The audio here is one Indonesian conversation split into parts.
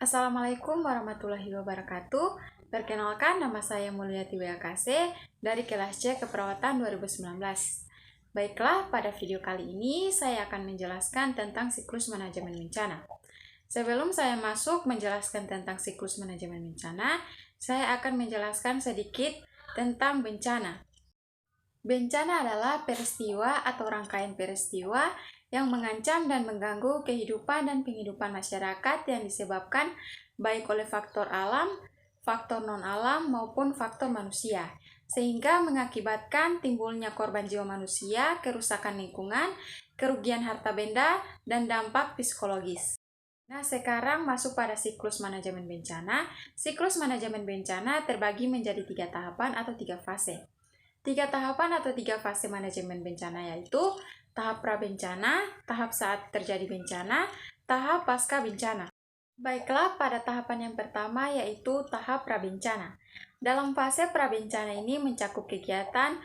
Assalamualaikum warahmatullahi wabarakatuh. Perkenalkan, nama saya Mulyati WAKC dari kelas C Keperawatan 2019. Baiklah, pada video kali ini saya akan menjelaskan tentang siklus manajemen bencana. Sebelum saya masuk menjelaskan tentang siklus manajemen bencana, saya akan menjelaskan sedikit tentang bencana. Bencana adalah peristiwa atau rangkaian peristiwa yang mengancam dan mengganggu kehidupan dan penghidupan masyarakat yang disebabkan baik oleh faktor alam, faktor non-alam, maupun faktor manusia, sehingga mengakibatkan timbulnya korban jiwa manusia, kerusakan lingkungan, kerugian harta benda, dan dampak psikologis. Nah, sekarang masuk pada siklus manajemen bencana. Siklus manajemen bencana terbagi menjadi 3 tahapan atau 3 fase. 3 tahapan atau 3 fase manajemen bencana yaitu tahap pra-bencana, tahap saat terjadi bencana, tahap pasca bencana. Baiklah, pada tahapan yang pertama yaitu tahap pra-bencana. Dalam fase pra-bencana ini mencakup kegiatan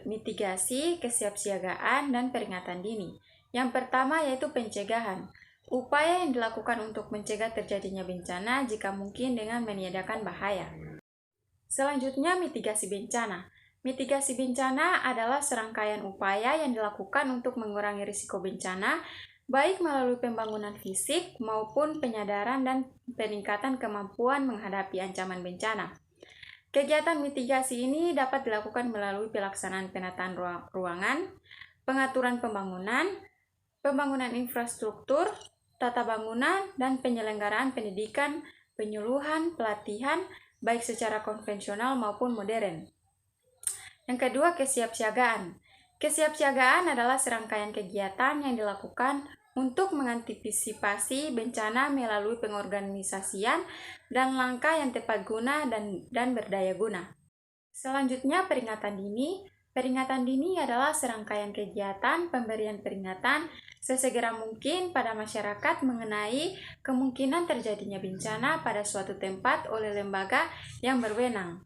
mitigasi, kesiapsiagaan, dan peringatan dini. Yang pertama yaitu pencegahan. Upaya yang dilakukan untuk mencegah terjadinya bencana jika mungkin dengan meniadakan bahaya. Selanjutnya, mitigasi bencana. Mitigasi bencana adalah serangkaian upaya yang dilakukan untuk mengurangi risiko bencana, baik melalui pembangunan fisik maupun penyadaran dan peningkatan kemampuan menghadapi ancaman bencana. Kegiatan mitigasi ini dapat dilakukan melalui pelaksanaan penataan ruangan, pengaturan pembangunan, pembangunan infrastruktur, tata bangunan, dan penyelenggaraan pendidikan, penyuluhan, pelatihan, baik secara konvensional maupun modern. Yang kedua, kesiapsiagaan. Kesiapsiagaan adalah serangkaian kegiatan yang dilakukan untuk mengantisipasi bencana melalui pengorganisasian dan langkah yang tepat guna dan berdaya guna. Selanjutnya, peringatan dini. Peringatan dini adalah serangkaian kegiatan pemberian peringatan sesegera mungkin pada masyarakat mengenai kemungkinan terjadinya bencana pada suatu tempat oleh lembaga yang berwenang,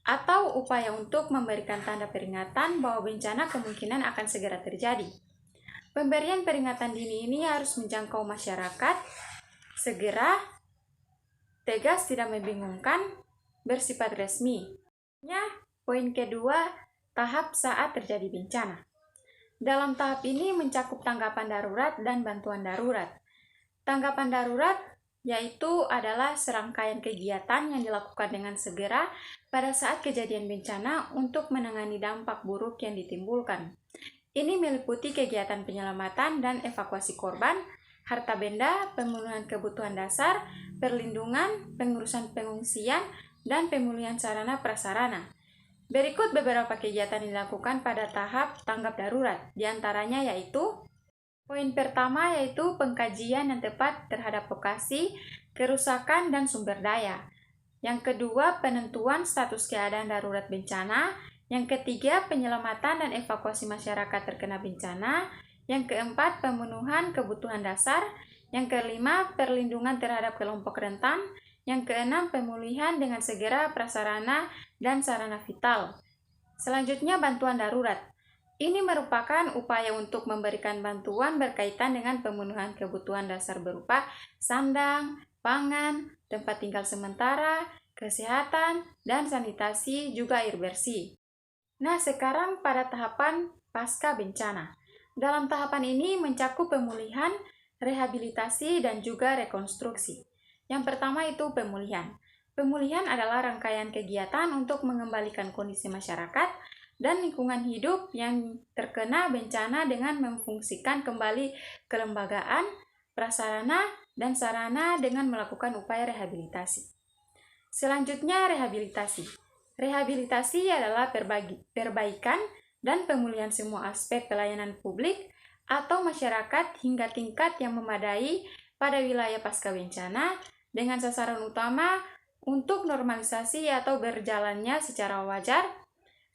atau upaya untuk memberikan tanda peringatan bahwa bencana kemungkinan akan segera terjadi. Pemberian peringatan dini ini harus menjangkau masyarakat, segera, tegas, tidak membingungkan, bersifat resmi. Poin kedua, tahap saat terjadi bencana. Dalam tahap ini mencakup tanggapan darurat dan bantuan darurat. Tanggapan darurat yaitu adalah serangkaian kegiatan yang dilakukan dengan segera pada saat kejadian bencana untuk menangani dampak buruk yang ditimbulkan. Ini meliputi kegiatan penyelamatan dan evakuasi korban, harta benda, pemenuhan kebutuhan dasar, perlindungan, pengurusan pengungsian, dan pemulihan sarana prasarana. Berikut beberapa kegiatan yang dilakukan pada tahap tanggap darurat, diantaranya yaitu poin pertama yaitu pengkajian yang tepat terhadap lokasi, kerusakan, dan sumber daya. Yang kedua, penentuan status keadaan darurat bencana. Yang ketiga, penyelamatan dan evakuasi masyarakat terkena bencana. Yang keempat, pemenuhan kebutuhan dasar. Yang kelima, perlindungan terhadap kelompok rentan. Yang keenam, pemulihan dengan segera prasarana dan sarana vital. Selanjutnya, bantuan darurat. Ini merupakan upaya untuk memberikan bantuan berkaitan dengan pemenuhan kebutuhan dasar berupa sandang, pangan, tempat tinggal sementara, kesehatan, dan sanitasi, juga air bersih. Nah, sekarang pada tahapan pasca bencana. Dalam tahapan ini mencakup pemulihan, rehabilitasi, dan juga rekonstruksi. Yang pertama itu pemulihan. Pemulihan adalah rangkaian kegiatan untuk mengembalikan kondisi masyarakat dan lingkungan hidup yang terkena bencana dengan memfungsikan kembali kelembagaan, prasarana, dan sarana dengan melakukan upaya rehabilitasi. Selanjutnya, rehabilitasi. Rehabilitasi adalah perbaikan dan pemulihan semua aspek pelayanan publik atau masyarakat hingga tingkat yang memadai pada wilayah pasca bencana dengan sasaran utama untuk normalisasi atau berjalannya secara wajar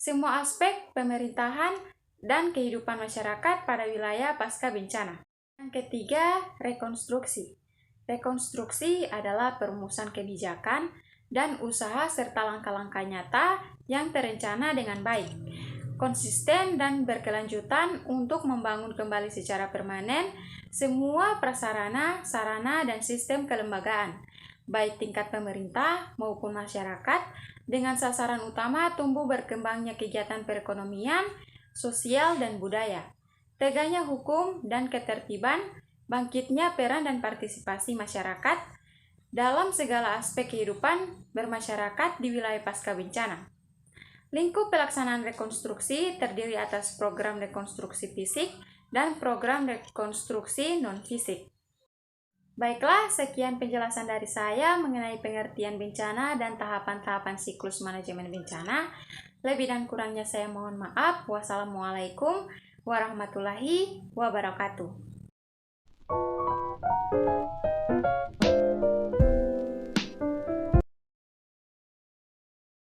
semua aspek pemerintahan dan kehidupan masyarakat pada wilayah pasca bencana. Yang ketiga, rekonstruksi. Rekonstruksi adalah perumusan kebijakan dan usaha serta langkah-langkah nyata yang terencana dengan baik. konsisten, dan berkelanjutan untuk membangun kembali secara permanen semua prasarana, sarana, dan sistem kelembagaan, baik tingkat pemerintah maupun masyarakat, dengan sasaran utama tumbuh berkembangnya kegiatan perekonomian, sosial, dan budaya, tegaknya hukum dan ketertiban, bangkitnya peran dan partisipasi masyarakat dalam segala aspek kehidupan bermasyarakat di wilayah pasca bencana. Lingkup pelaksanaan rekonstruksi terdiri atas program rekonstruksi fisik dan program rekonstruksi non-fisik. Baiklah, sekian penjelasan dari saya mengenai pengertian bencana dan tahapan-tahapan siklus manajemen bencana. Lebih dan kurangnya saya mohon maaf. Wassalamualaikum warahmatullahi wabarakatuh.